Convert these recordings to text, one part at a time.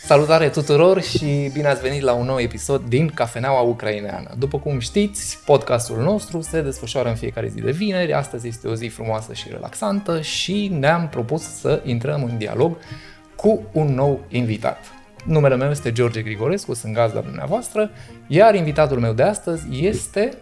Salutare tuturor și bine ați venit la un nou episod din Cafeneaua Ucraineană. După cum știți, podcastul nostru se desfășoară în fiecare zi de vineri. Astăzi este o zi frumoasă și relaxantă și ne-am propus să intrăm în dialog cu un nou invitat. Numele meu este George Grigorescu, sunt gazda dumneavoastră, iar invitatul meu de astăzi este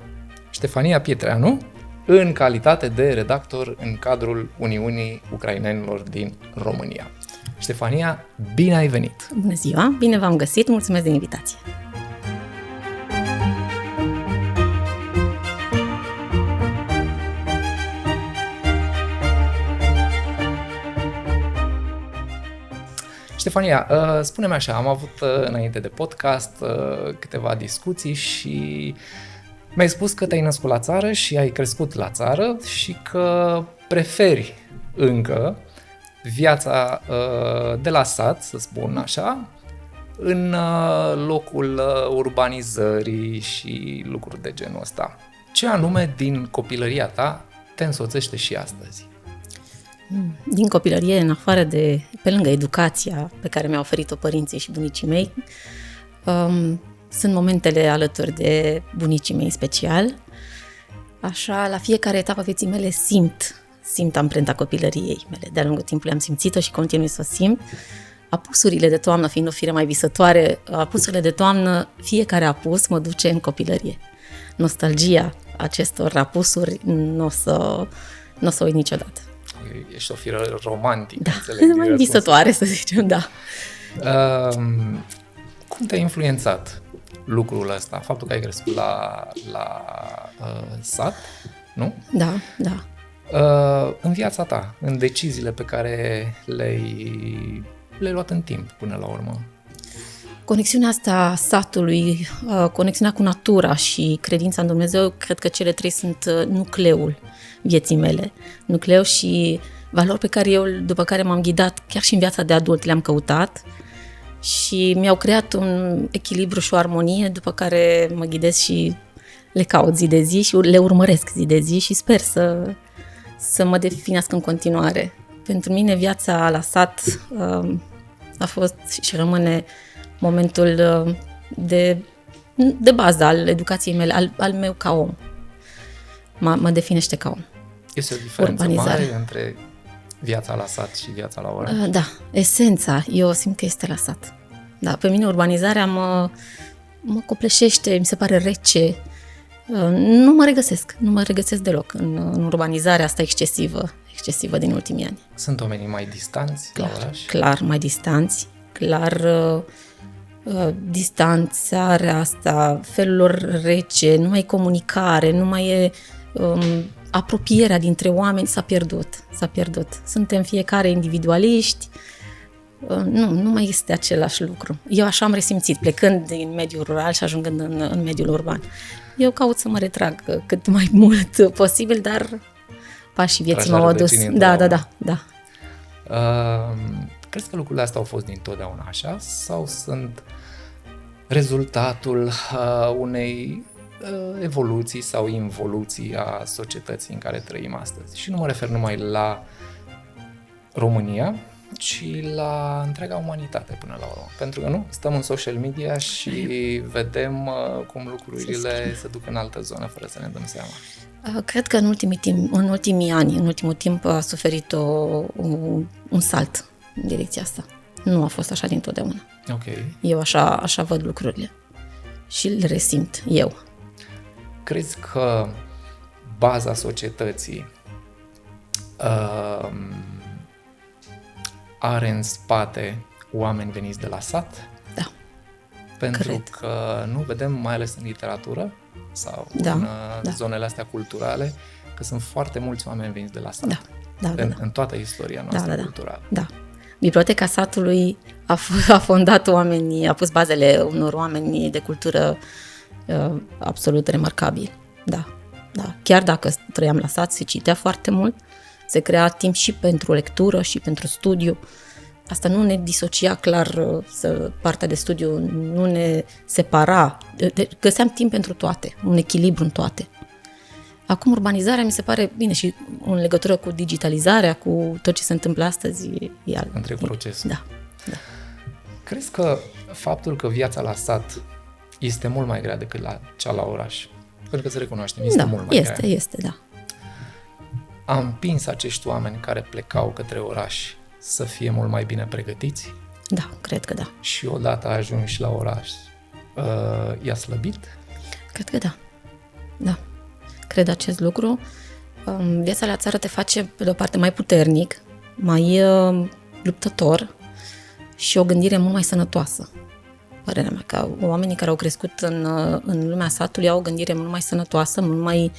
Ștefania Pietreanu, în calitate de redactor în cadrul Uniunii Ucrainenilor din România. Ștefania, bine ai venit! Bună ziua! Bine v-am găsit! Mulțumesc de invitație! Ștefania, spune-mi așa, am avut înainte de podcast câteva discuții și mi-ai spus că te-ai născut la țară și ai crescut la țară și că preferi încă viața de la sat, să spun așa, în locul urbanizării și lucruri de genul ăsta. Ce anume din copilăria ta te însoțește și astăzi? Din copilărie, în afară de, pe lângă educația pe care mi-au oferit-o părinții și bunicii mei, sunt momentele alături de bunicii mei special. Așa, la fiecare etapă a vieții mele simt amprenta copilăriei mele. De-a lungul timpului am simțit-o și continui să o simt. Apusurile de toamnă, fiind o fire mai visătoare, apusurile de toamnă, fiecare apus mă duce în copilărie. Nostalgia acestor apusuri nu o să uit niciodată. Ești o firă romantică, da, înțeleg. mai visătoare, să zicem, da. Cum te-a influențat lucrul ăsta? Faptul că ai crescut la sat, nu? Da. În viața ta, în deciziile pe care le-ai luat în timp până la urmă. Conexiunea asta satului, conexiunea cu natura și credința în Dumnezeu, cred că cele trei sunt nucleul vieții mele. Nucleu și valori pe care după care m-am ghidat chiar și în viața de adult, le-am căutat și mi-au creat un echilibru și o armonie după care mă ghidez și le caut zi de zi și le urmăresc zi de zi și sper să mă definească în continuare. Pentru mine viața la sat a fost și rămâne momentul de bază al educației mele, al meu ca om. Mă definește ca om. Este o diferență mare între viața la sat și viața la oraș? Da, esența, eu simt că este la sat. Da, pe mine urbanizarea mă copleșește, mi se pare rece. Nu mă regăsesc deloc în urbanizarea asta excesivă din ultimii ani. Sunt oamenii mai distanți la oraș? Clar, mai distanți. Clar, distanțarea asta, felul lor rece, nu mai e comunicare, nu mai e apropierea dintre oameni, s-a pierdut. Suntem fiecare individualiști, nu mai este același lucru. Eu așa am resimțit, plecând din mediul rural și ajungând în mediul urban. Eu caut să mă retrag cât mai mult posibil, dar pașii vieții m-au adus. Da. Crezi că lucrurile astea au fost dintotdeauna așa sau sunt rezultatul unei evoluții sau involuții a societății în care trăim astăzi? Și nu mă refer numai la România, ci la întreaga umanitate până la urmă. Pentru că nu, stăm în social media și vedem cum lucrurile se duc în altă zonă fără să ne dăm seama. Cred că în ultimul timp a suferit un salt în direcția asta. Nu a fost așa dintotdeauna. Okay. Eu așa văd lucrurile și le resimt eu. Crezi că baza societății are în spate oameni veniți de la sat? Da. Pentru că nu vedem, mai ales în literatură sau în zonele astea culturale, că sunt foarte mulți oameni veniți de la sat. În toată istoria noastră culturală. Da. Biblioteca satului a fondat oamenii, a pus bazele unor oameni de cultură absolut remarcabili. Da. Chiar dacă trăiam la sat, se citea foarte mult, se crea timp și pentru lectură și pentru studiu. Asta nu ne disocia clar, partea de studiu nu ne separa. Găseam timp pentru toate, un echilibru în toate. Acum urbanizarea mi se pare bine și în legătură cu digitalizarea, cu tot ce se întâmplă astăzi, e alt. Întreg procesul. Da. Crezi că faptul că viața la sat este mult mai grea decât cea la oraș? Pentru că să recunoaștem, este mult mai grea. Este, da. A împins acești oameni care plecau către oraș să fie mult mai bine pregătiți? Da, cred că da. Și odată ajungi la oraș, i-a slăbit? Cred că da. Da. Cred acest lucru. Viața la țară te face, pe de-o parte, mai puternic, mai luptător și o gândire mult mai sănătoasă. Părerea mea, că oamenii care au crescut în lumea satului au o gândire mult mai sănătoasă, mult mai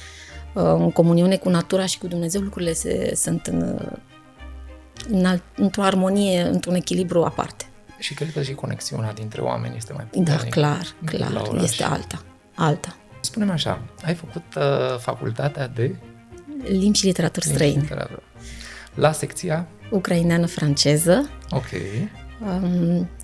în comuniune cu natura și cu Dumnezeu, lucrurile sunt într-o armonie, într-un echilibru aparte. Și cred că și conexiunea dintre oameni este mai puternică. Da, clar, este alta. Spune-mi așa, ai făcut facultatea de limbi și literaturi străine. La secția? Ucraineană-franceză. Ok.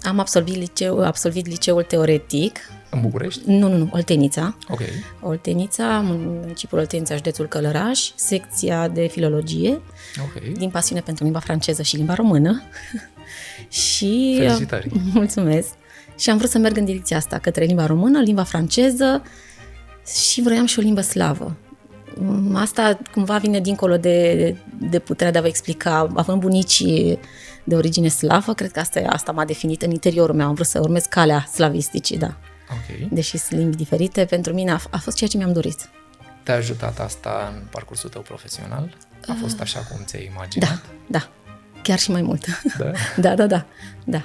Am absolvit liceul teoretic. În București? Nu, Oltenița. Ok. Oltenița, municipiul Oltenița, județul Călăraș, secția de filologie, din pasiune pentru limba franceză și limba română. Și felicitări! Mulțumesc! Și am vrut să merg în direcția asta, către limba română, limba franceză și vroiam și o limbă slavă. Asta cumva vine dincolo de puterea de a vă explica. Având bunicii de origine slavă, cred că asta m-a definit în interiorul meu. Am vrut să urmez calea slavisticii, da. Okay. Deși sunt limbi diferite, pentru mine a fost ceea ce mi-am dorit. Te-a ajutat asta în parcursul tău profesional? A fost așa cum ți-ai imaginat? Da. Chiar și mai mult. Da? Da.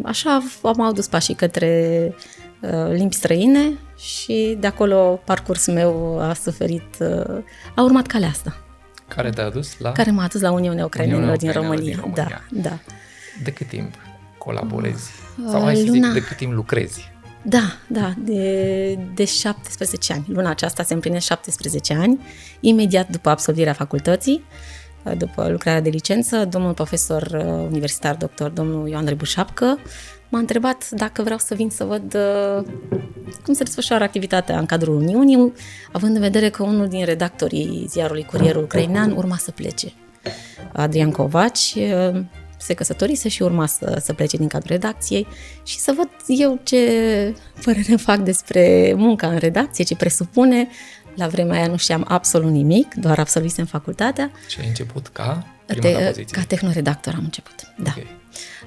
Așa am adus pașii către limbi străine și de acolo parcursul meu a urmat calea asta. Care te-a adus la? Care m-a adus la Uniunea Ucrainenilor din România. Da. De cât timp colaborezi? Sau hai să zic, de cât timp lucrezi? Da, de 17 ani. Luna aceasta se împlinesc 17 ani, imediat după absolvirea facultății, după lucrarea de licență. Domnul profesor universitar, doctor, domnul Ioan Rebușapcă, m-a întrebat dacă vreau să vin să văd cum se desfășoară activitatea în cadrul Uniunii, având în vedere că unul din redactorii ziarului Curierul Ucrainean urma să plece. Adrian Covaci se căsătorise și urma să plece din cadrul redacției și să văd eu ce părere fac despre munca în redacție, ce presupune. La vremea aia nu știam absolut nimic, doar absolvisem facultatea. Și ai început ca prima ta poziție? Ca tehnoredactor am început, da. Okay.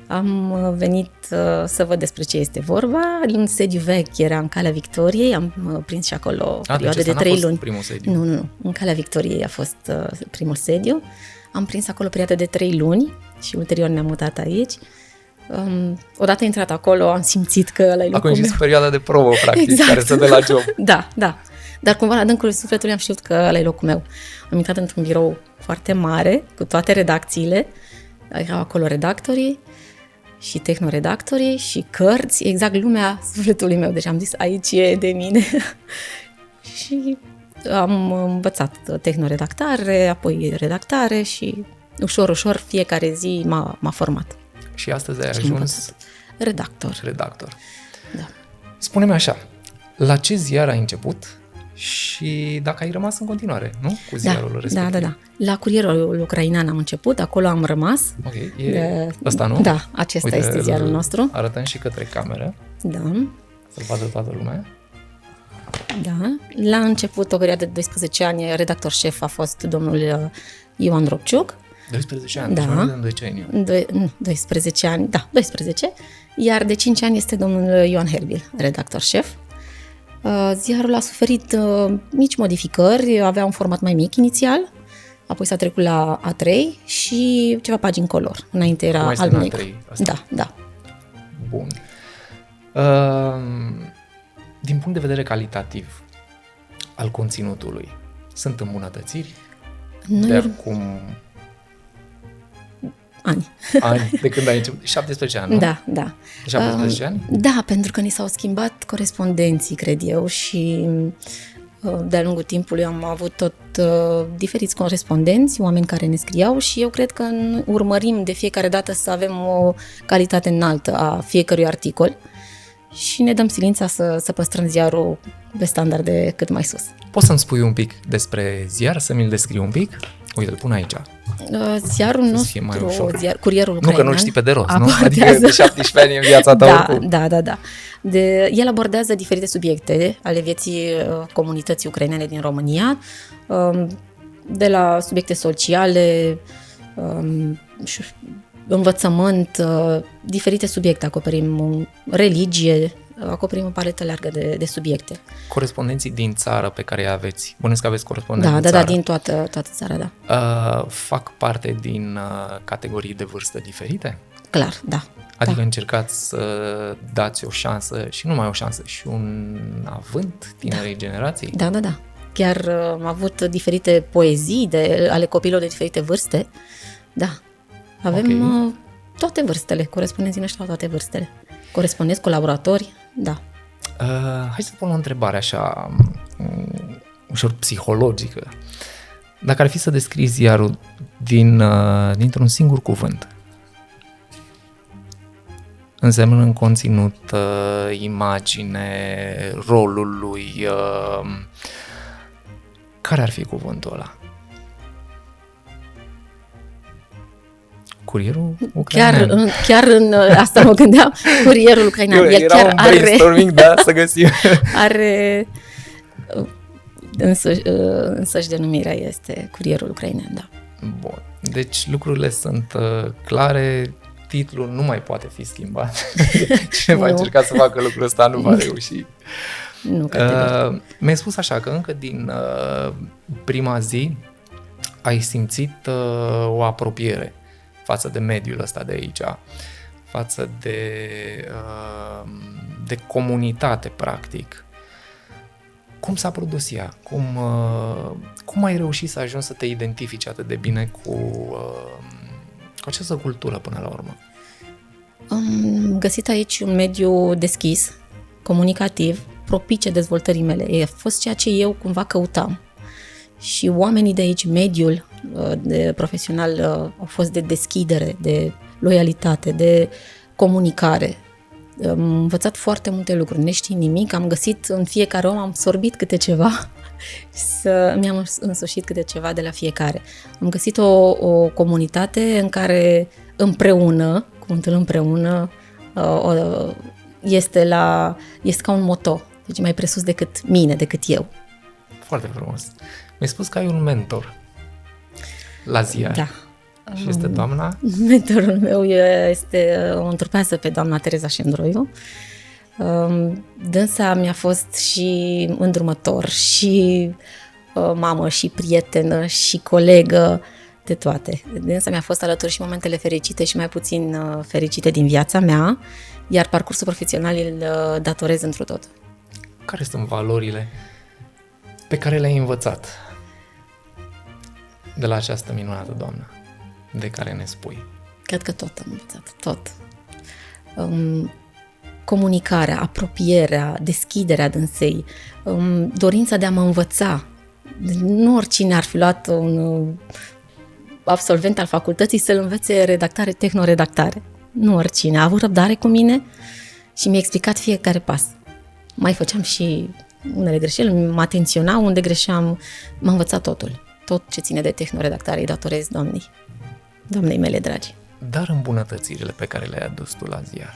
Am venit să văd despre ce este vorba. Un sediu vechi era în Calea Victoriei, am prins și acolo perioade de 3 luni. Primul sediu. Nu, în Calea Victoriei a fost primul sediu. Am prins acolo perioade de 3 luni și ulterior ne-am mutat aici. Odată intrat acolo, am simțit că ăla-i locul meu. Acum perioada de probă, practic, exact. care să dă la job. Da. Dar cumva la adâncul sufletului am știut că ăla-i locul meu. Am intrat într-un birou foarte mare, cu toate redacțiile. Erau acolo redactorii și tehnoredactorii și cărți, exact lumea sufletului meu. Deci am zis, aici e de mine. Și am învățat tehnoredactare, apoi redactare și ușor, fiecare zi m-a format. Și astăzi ai ajuns redactor. Da. Spune-mi așa, la ce ziar ai început și dacă ai rămas în continuare, nu? Cu ziarul respectiv. Da. La Curierul Ucrainean am început, acolo am rămas. Ok, ăsta, nu? Da, acesta este ziarul nostru. Arătăm și către cameră. Da. Să-l vadă toată lumea. Da. La început, o perioadă de 12 ani, redactor șef a fost domnul Ioan Ropciuc. 12 ani, da. Deci mai mult de 12 ani. 12 ani, da, 12. Iar de 5 ani este domnul Ioan Herbil, redactor șef. Ziarul a suferit mici modificări, avea un format mai mic inițial, apoi s-a trecut la A3 și ceva pagini color. Înainte era alb-negru. Da. Bun. Din punct de vedere calitativ al conținutului, sunt îmbunătățiri? De acum ani. De când ai început? 17 ani, nu? Da. 17 ani? Da, pentru că ni s-au schimbat corespondenții, cred eu, și de-a lungul timpului am avut tot diferiți corespondenți, oameni care ne scriau și eu cred că urmărim de fiecare dată să avem o calitate înaltă a fiecărui articol și ne dăm silința să păstrăm ziarul pe standarde cât mai sus. Poți să-mi spui un pic despre ziar, să mi-l descrii un pic? Uite, îl pun aici. Ziarul nostru, Curierul Ucrainean. Nu că nu știi pe de rost, nu? Adică de 17 ani în viața ta oricum. Da. El abordează diferite subiecte ale vieții comunității ucrainene din România, de la subiecte sociale, învățământ, diferite subiecte, acoperim religie, acoperim o paletă largă de subiecte. Corespondenții din țară pe care îi aveți, bănuiesc că aveți corespondenți din țară. Da, din toată țara, da. Fac parte din categorii de vârstă diferite? Clar, da. Adică încercați să dați o șansă și nu numai o șansă, și un avânt tinerei generații? Da. Chiar am avut diferite poezii ale copiilor de diferite vârste. Da. Avem toate vârstele, corespondenții noștri au toate vârstele. Corespondenți, colaboratori, da. Hai să pun o întrebare așa, ușor psihologică. Dacă ar fi să descrii ziarul dintr-un singur cuvânt, înseamnă în conținut, imagine, rolul lui, care ar fi cuvântul ăla? Curierul Ucrainean. Chiar în asta mă gândeam, Curierul Ucrainean. El era chiar un brainstorming, da, să găsim. Are însăși denumirea este Curierul Ucrainean, da. Bun, deci lucrurile sunt clare, titlul nu mai poate fi schimbat. Cine va încerca să facă lucrul ăsta nu va reuși. Nu, mi-ai spus așa că încă din prima zi ai simțit o apropiere față de mediul ăsta de aici, față de comunitate, practic. Cum s-a produs ea? Cum ai reușit să ajungi să te identifici atât de bine cu această cultură până la urmă? Am găsit aici un mediu deschis, comunicativ, propice dezvoltării mele. A fost ceea ce eu cumva căutam. Și oamenii de aici, mediul de profesional, au fost de deschidere, de loialitate, de comunicare. Am învățat foarte multe lucruri, neștiind nimic, am găsit în fiecare om, am sorbit câte ceva, mi-am însușit câte ceva de la fiecare. Am găsit o comunitate în care împreună, cuvântul împreună, este ca un moto, deci mai presus decât mine, decât eu. Foarte frumos. Mi-ai spus că ai un mentor la ziar. Da. Și este doamna? Mentorul meu o întrupează pe doamna Tereza Șendroiu. Dânsa mi-a fost și îndrumător, și mamă, și prietenă, și colegă, de toate. Dânsa mi-a fost alături și momentele fericite și mai puțin fericite din viața mea, iar parcursul profesional îl datorez întru tot. Care sunt valorile pe care le-ai învățat de la această minunată doamnă de care ne spui? Cred că tot am învățat, tot. Comunicarea, apropierea, deschiderea dânsei, dorința de a mă învăța. Nu oricine ar fi luat un absolvent al facultății să-l învețe redactare, tehnoredactare. Nu oricine. A avut răbdare cu mine și mi-a explicat fiecare pas. Mai făceam și unele greșeli, mă atenționa unde greșeam, m-a învățat totul. Tot ce ține de tehnoredactare îi datorez doamnei mele dragi. Dar îmbunătățirile pe care le-ai adus tu la ziar?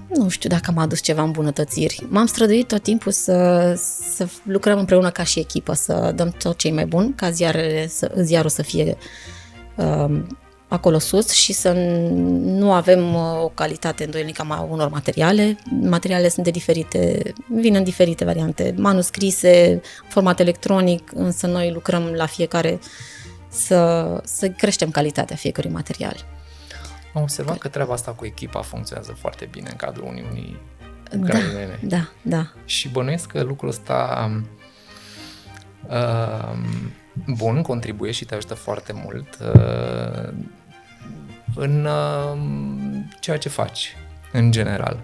Nu știu dacă am adus ceva îmbunătățiri. M-am străduit tot timpul să lucrăm împreună ca și echipă, să dăm tot ce e mai bun, ca ziarul să fie acolo sus și să nu avem o calitate îndoielnică a unor materiale. Materialele sunt vin în diferite variante, manuscrise, format electronic, însă noi lucrăm la fiecare să creștem calitatea fiecărui material. Am observat că treaba asta cu echipa funcționează foarte bine în cadrul Uniunii Ucrainene. Da. Și bănuiesc că lucrul ăsta bun, contribuie și te ajută foarte mult în ceea ce faci, în general.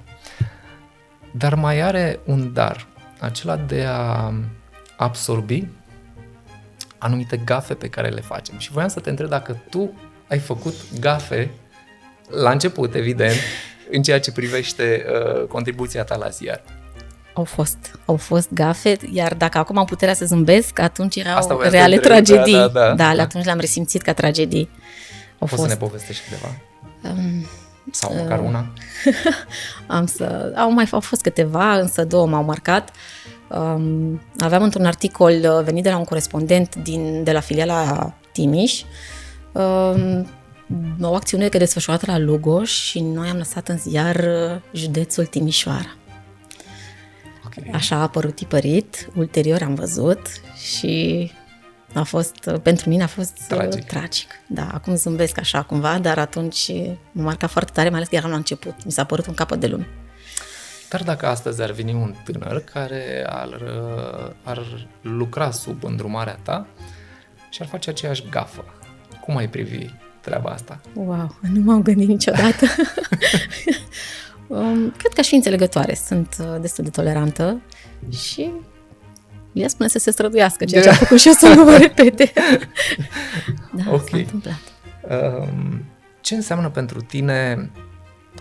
Dar mai are un dar, acela de a absorbi anumite gafe pe care le facem. Și voiam să te întreb dacă tu ai făcut gafe la început, evident, în ceea ce privește contribuția ta la ziar. Au fost gafe, iar dacă acum am puterea să zâmbesc, atunci erau voiam să reale întreb, tragedii. da. Atunci le-am resimțit ca tragedii. Poți să ne povestești câteva? Sau măcar una? Au fost câteva, însă 2 m-au marcat. Aveam într-un articol venit de la un corespondent de la filiala Timiș, o acțiune desfășurată la Lugoj și noi am lăsat în ziar județul Timișoara. Okay. Așa a apărut tipărit, ulterior am văzut și pentru mine a fost tragic. Da, acum zâmbesc așa cumva, dar atunci m-a marcat foarte tare, mai ales că eram la început. Mi s-a părut un capăt de lume. Dar dacă astăzi ar veni un tânăr care ar lucra sub îndrumarea ta și ar face aceeași gafă, cum ai privi treaba asta? Wow, nu m-am gândit niciodată. Cred că aș fi înțelegătoare, sunt destul de tolerantă și ea spune să se străduiască, ceea ce a făcut și eu să nu mă repete. Da, okay. S-a întâmplat. Ce înseamnă pentru tine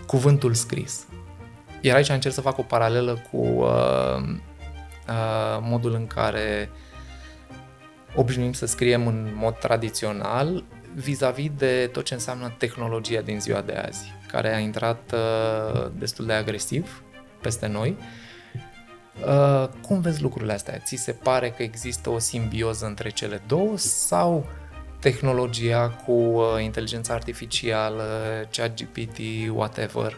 cuvântul scris? Iar aici încerc să fac o paralelă cu modul în care obișnuim să scriem în mod tradițional vis-a-vis de tot ce înseamnă tehnologia din ziua de azi, care a intrat destul de agresiv peste noi. Cum vezi lucrurile astea? Ți se pare că există o simbioză între cele două sau tehnologia cu inteligența artificială, ChatGPT, whatever,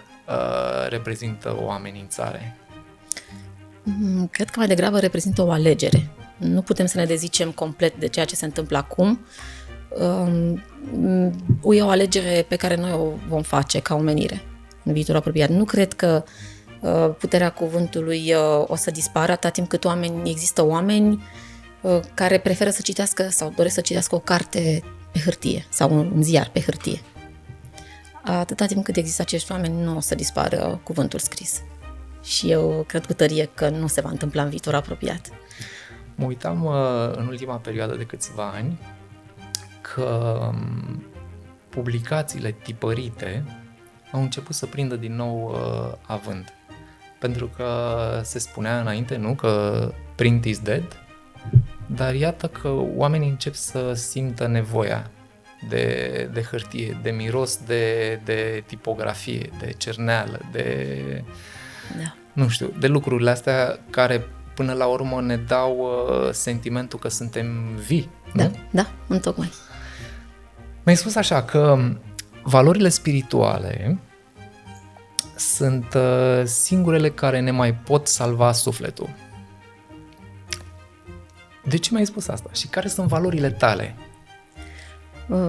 reprezintă o amenințare? Cred că mai degrabă reprezintă o alegere. Nu putem să ne dezicem complet de ceea ce se întâmplă acum. E o alegere pe care noi o vom face ca omenire în viitorul apropiat. Nu cred că puterea cuvântului o să dispară atâta timp cât există oameni care preferă să citească sau doresc să citească o carte pe hârtie sau un ziar pe hârtie. Atâta timp cât există acești oameni, nu o să dispară cuvântul scris. Și eu cred cu tărie că nu se va întâmpla în viitor apropiat. Mă uitam în ultima perioadă de câțiva ani că publicațiile tipărite au început să prindă din nou avânt. Pentru că se spunea înainte, nu, că print is dead, dar iată că oamenii încep să simtă nevoia de hârtie, de miros de tipografie, de cerneală, nu știu, de lucrurile astea care până la urmă ne dau sentimentul că suntem vii. Da, întocmai. Mi-ai spus așa că valorile spirituale sunt singurele care ne mai pot salva sufletul. De ce mi-ai spus asta? Și care sunt valorile tale?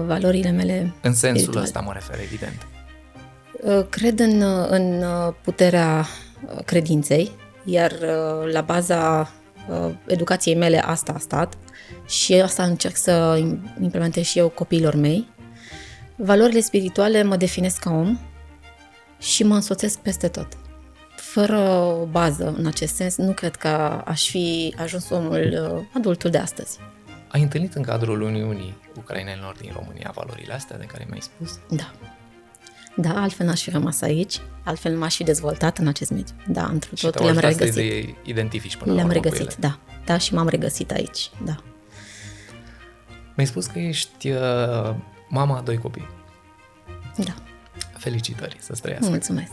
Valorile mele în sensul spirituale. Ăsta mă refer, evident. Cred în puterea credinței, iar la baza educației mele asta a stat și asta încerc să implementez și eu copiilor mei. Valorile spirituale mă definesc ca om și mă însoțesc peste tot. Fără o bază în acest sens, nu cred că aș fi ajuns omul adultul de astăzi. Ai întâlnit în cadrul Uniunii ucrainenilor din România valorile astea de care mi-ai spus? Da, altfel n-aș fi rămas aici, altfel m-aș fi dezvoltat în acest mediu. Da, într-un totul le-am regăsit. Le identifici până la urmă. Le-am regăsit, da, și m-am regăsit aici, da. Mi-ai spus că ești mama a 2 copii. Da. Felicitări, să-ți trăiască. Mulțumesc.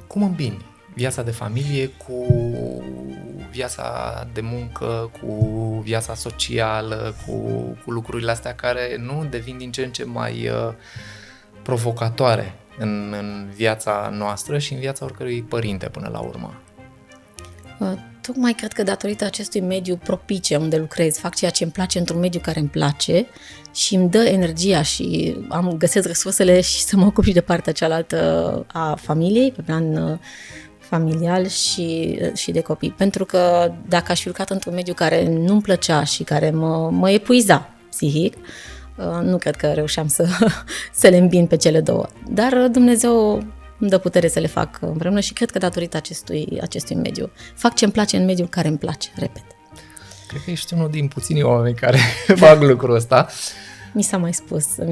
Cum îmbini viața de familie cu viața de muncă, cu viața socială, cu lucrurile astea care nu devin din ce în ce mai provocatoare în viața noastră și în viața oricărui părinte până la urmă? Tocmai cred că datorită acestui mediu propice unde lucrez, fac ceea ce îmi place într-un mediu care îmi place și îmi dă energia și găsesc resursele și să mă ocup și de partea cealaltă a familiei, pe plan familial și de copii. Pentru că dacă aș fi lucrat într-un mediu care nu-mi plăcea și care mă epuiza psihic, nu cred că reușeam să le îmbin pe cele două. Dar Dumnezeu îmi dă putere să le fac împreună și cred că datorită acestui mediu. Fac ce îmi place în mediul care îmi place, repet. Cred că ești unul din puținii oameni care fac lucrul ăsta. Mi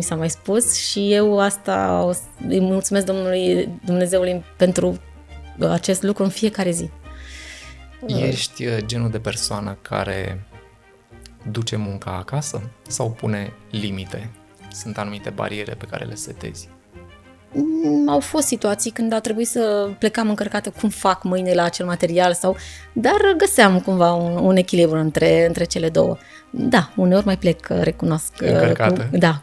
s-a mai spus și eu asta îi mulțumesc Dumnezeului pentru acest lucru în fiecare zi. Ești genul de persoană care duce munca acasă sau pune limite? Sunt anumite bariere pe care le setezi? Au fost situații când a trebuit să plecam încărcată cum fac mâine la acel material dar găseam cumva un echilibru între cele două. Da, uneori mai plec, recunosc,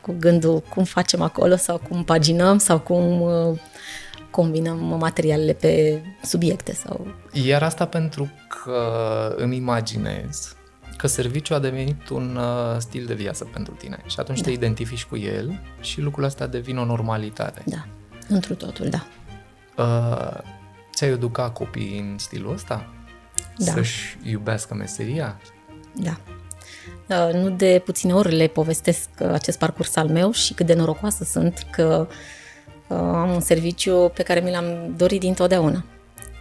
cu gândul cum facem acolo sau cum paginăm sau cum combinăm materialele pe subiecte. Iar asta pentru că îmi imaginez că serviciul a devenit un stil de viață pentru tine și atunci te identifici cu el și lucrul ăsta devine o normalitate. Da, întru totul, da. Ți-ai educat copiii în stilul ăsta? Da. Să-și iubească meseria? Da. Nu de puține ori le povestesc acest parcurs al meu și cât de norocoasă sunt că am un serviciu pe care mi l-am dorit dintotdeauna.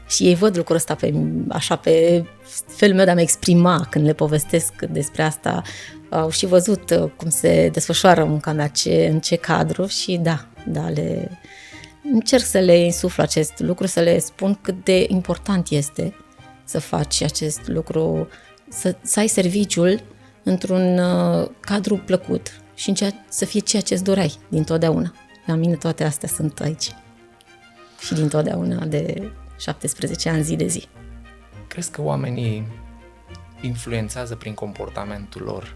Și ei văd lucrul ăsta pe felul meu de a-mi exprima când le povestesc despre asta. Au și văzut cum se desfășoară munca mea, în ce cadru și încerc să le insuflu acest lucru, să le spun cât de important este să faci acest lucru, să ai serviciul într-un cadru plăcut și să fie ceea ce îți doreai dintotdeauna. La mine toate astea sunt aici. Și dintotdeauna, de 17 ani, zi de zi. Crezi că oamenii influențează prin comportamentul lor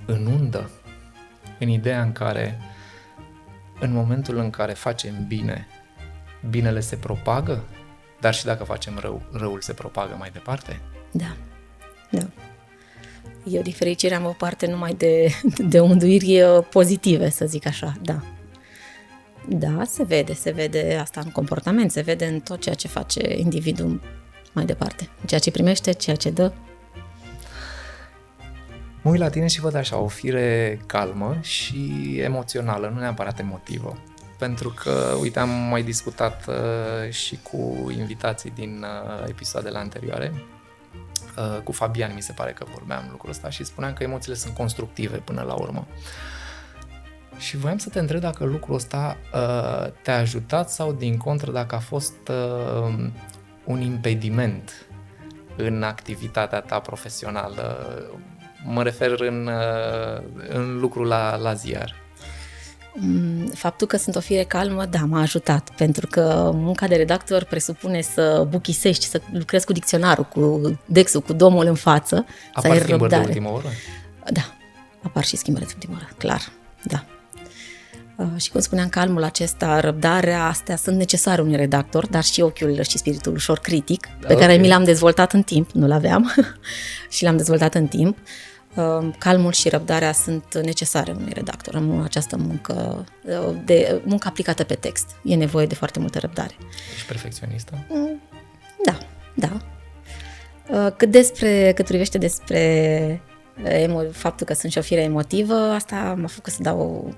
în undă? În ideea în care, în momentul în care facem bine, binele se propagă? Dar și dacă facem rău, răul se propagă mai departe? Da. Eu, din fericire, am o parte numai de unduiri pozitive, să zic așa, da. Da, se vede asta în comportament, se vede în tot ceea ce face individul mai departe, în ceea ce primește, ceea ce dă. Mă uit la tine și văd așa o fire calmă și emoțională, nu neapărat emotivă. Pentru că, uite, am mai discutat și cu invitații din episoadele anterioare. Cu Fabian mi se pare că vorbeam lucrul ăsta și spuneam că emoțiile sunt constructive până la urmă. Și voiam să te întreb dacă lucrul ăsta te-a ajutat sau, din contră, dacă a fost un impediment în activitatea ta profesională. Mă refer în lucrul la ziar. Faptul că sunt o fire calmă, da, m-a ajutat, pentru că munca de redactor presupune să buchisești, să lucrezi cu dicționarul, cu Dexul, cu domul în față. Apar schimbări de ultimă oră? Da, apar și schimbări de ultimă oră, clar, da. Și cum spuneam, calmul acesta, răbdarea, astea sunt necesare unui redactor, dar și ochiul și spiritul ușor critic, pe care mi l-am dezvoltat în timp, nu l-aveam, și l-am dezvoltat în timp. Calmul și răbdarea sunt necesare unui redactor în această muncă, muncă aplicată pe text. E nevoie de foarte multă răbdare. Ești perfecționistă? Da. Cât privește despre faptul că sunt și o fire emotivă, asta m-a făcut să dau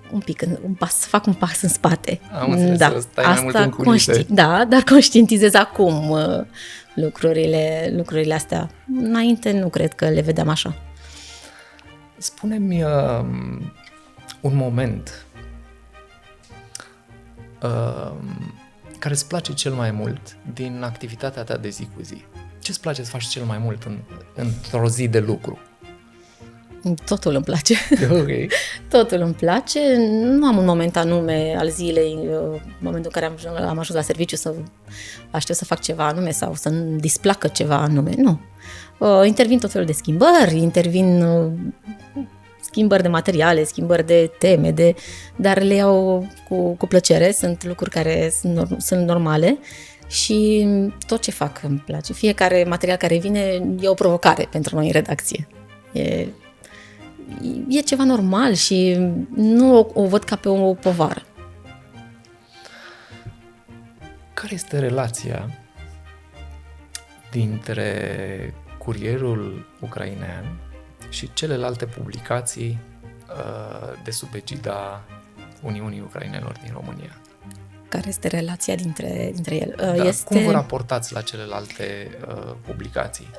să fac un pas în spate. Am înțeles, să stai mai mult în culise. Da, dar conștientizez acum lucrurile astea. Înainte nu cred că le vedeam așa. Spune-mi un moment care îți place cel mai mult din activitatea ta de zi cu zi. Ce-ți place să faci cel mai mult într-o zi de lucru? Totul îmi place. Okay. Totul îmi place. Nu am un moment anume al zilei, momentul în care am ajuns la serviciu să aștept să fac ceva anume sau să-mi displacă ceva anume. Nu. Intervin tot felul de schimbări, schimbări de materiale, schimbări de teme, dar le iau cu plăcere. Sunt lucruri care sunt normale și tot ce fac îmi place. Fiecare material care vine e o provocare pentru noi în redacție. E ceva normal și nu o văd ca pe o povară. Care este relația dintre Curierul Ucrainean și celelalte publicații de sub egida Uniunii Ucrainelor din România? Care este relația dintre ele? Da, cum vă raportați la celelalte publicații?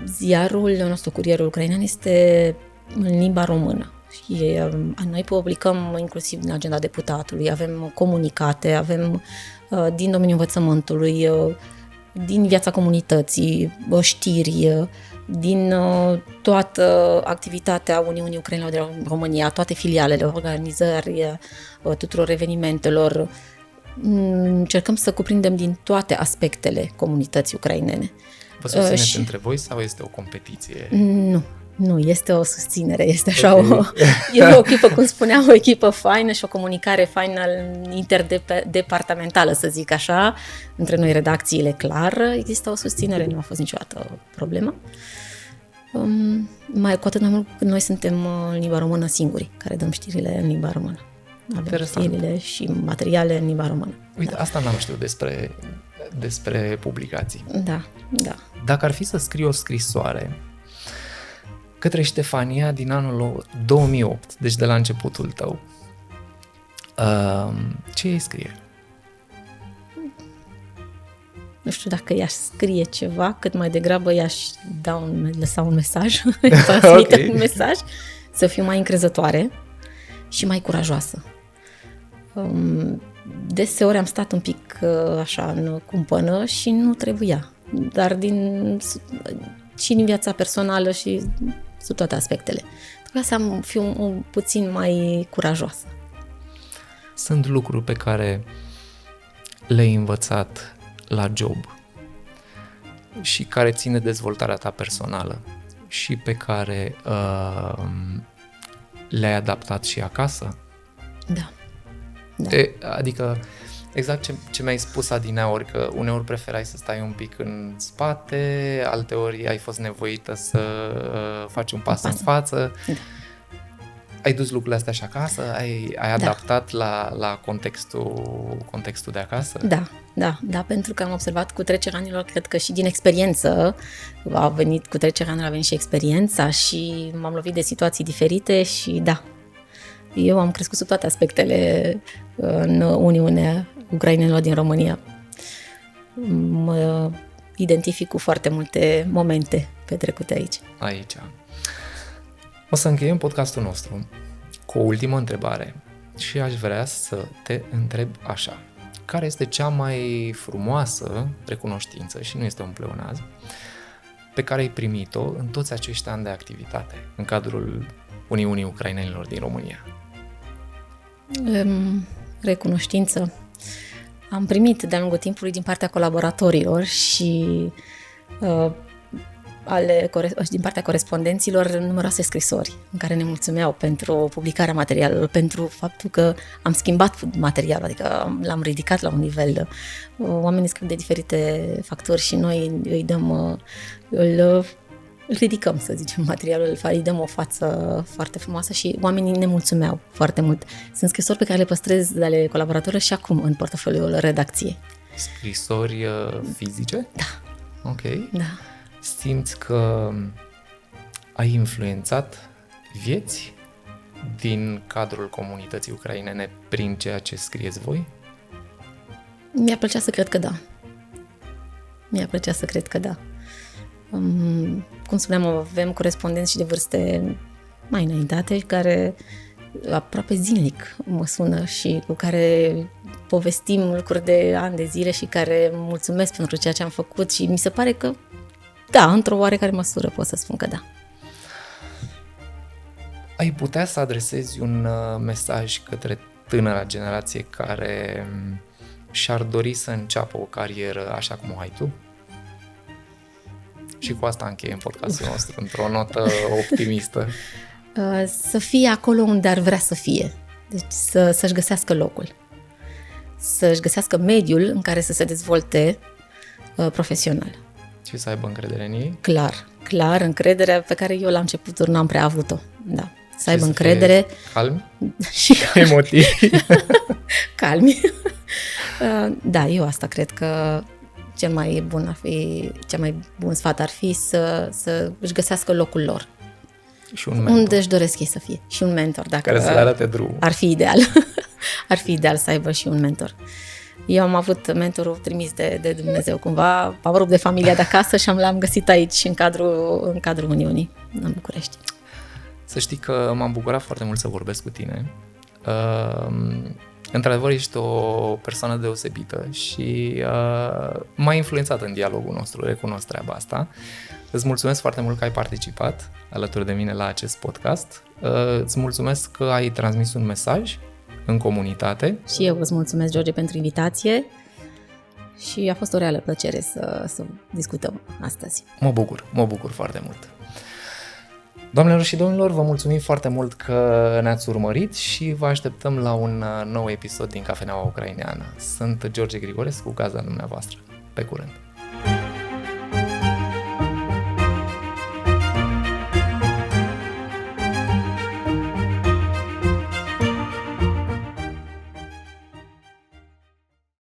Ziarul nostru, Curierul Ucrainean, este în limba română Și noi publicăm inclusiv din agenda deputatului, avem comunicate, avem din domeniul învățământului, din viața comunității, știri, din toată activitatea Uniunii Ucrainelor din România, toate filialele, organizări, tuturor evenimentelor. Încercăm să cuprindem din toate aspectele comunității ucrainene. Vă susțineți între voi sau este o competiție? Nu, este o susținere, este așa e o echipă, cum spuneam, o echipă faină și o comunicare faină interdepartamentală, să zic așa, între noi redacțiile, clar, există o susținere, nu a fost niciodată problemă. Cu atât mai mult că noi suntem în limba română singuri, care dăm știrile în limba română. Avem știrile și materiale în limba română. Uite, asta n-am știut despre publicații. Da. Dacă ar fi să scrii o scrisoare către Ștefania din anul 2008, deci de la începutul tău, ce îi scrie? Nu știu dacă i-aș scrie ceva, cât mai degrabă i-aș lăsa un mesaj, transmite un mesaj, să fiu mai încrezătoare și mai curajoasă. Deseori am stat un pic așa în cumpănă și nu trebuia, dar și din viața personală și sub toate aspectele. Trebuia să fiu puțin mai curajoasă. Sunt lucruri pe care le-ai învățat la job și care țin de dezvoltarea ta personală și pe care le-ai adaptat și acasă? Da. Adică exact ce mi-ai spus adineauri, că uneori preferai să stai un pic în spate, alteori ai fost nevoită să faci un pas în față. Da. Ai dus lucrurile astea și acasă? Ai adaptat la contextul de acasă? Da, pentru că am observat cu trecerea anilor, cred că și din experiență, cu trecerea anilor a venit și experiența și m-am lovit de situații diferite și da, eu am crescut sub toate aspectele în Uniunea Ucrainelor din România. Mă identific cu foarte multe momente petrecute aici. O să încheiem podcastul nostru cu o ultimă întrebare și aș vrea să te întreb așa. Care este cea mai frumoasă recunoștință, și nu este un pleonaz, pe care ai primit-o în toți acești ani de activitate în cadrul Uniunii Ucrainenilor din România? Recunoștință. Am primit de-a lungul timpului din partea colaboratorilor și din partea corespondenților numeroase scrisori în care ne mulțumeau pentru publicarea materialelor, pentru faptul că am schimbat materialul, adică l-am ridicat la un nivel. Oamenii scriu de diferite factori și noi îl ridicăm, să zicem, materialul, îi dăm o față foarte frumoasă și oamenii ne mulțumeau foarte mult. Sunt scrisori pe care le păstrez de ale colaboratorilor și acum în portofoliul redacției. Scrisori fizice? Da. Ok. Da. Simți că ai influențat vieți din cadrul comunității ucrainene prin ceea ce scrieți voi? Mi-ar plăcea să cred că da. Cum spuneam, avem corespondenți și de vârste mai înaintate care aproape zilnic mă sună și cu care povestim lucruri de ani de zile și care mulțumesc pentru ceea ce am făcut și mi se pare că da, într-o oarecare măsură pot să spun că da. Ai putea să adresezi un mesaj către tânăra generație care și-ar dori să înceapă o carieră așa cum o ai tu? Și cu asta încheiem podcastul nostru într-o notă optimistă. Să fie acolo unde ar vrea să fie. Deci să-și găsească locul. Să-și găsească mediul în care să se dezvolte profesional. Și să aibă încredere în ei? Clar, încrederea pe care eu la început n-am prea avut-o. Da. Să aibă încredere. Calmi? Și emotivi. Calmi. Da, eu asta cred că cel mai bun sfat ar fi să își găsească locul lor. Și un mentor. Unde își doresc ei să fie. Și un mentor. Care să le arate drumul. Ar fi ideal. Ar fi ideal să aibă și un mentor. Eu am avut mentorul trimis de Dumnezeu cumva, am rupt de familia de acasă și l-am găsit aici, în cadrul Uniunii, în București. Să știi că m-am bucurat foarte mult să vorbesc cu tine. Într-adevăr, ești o persoană deosebită și m-a influențat în dialogul nostru, recunosc treaba asta. Îți mulțumesc foarte mult că ai participat alături de mine la acest podcast. Îți mulțumesc că ai transmis un mesaj în comunitate. Și eu îți mulțumesc, George, pentru invitație și a fost o reală plăcere să discutăm astăzi. Mă bucur foarte mult. Doamnelor și domnilor, vă mulțumim foarte mult că ne-ați urmărit și vă așteptăm la un nou episod din Cafeneaua Ucraineană. Sunt George Grigorescu, gazda dumneavoastră. Pe curând!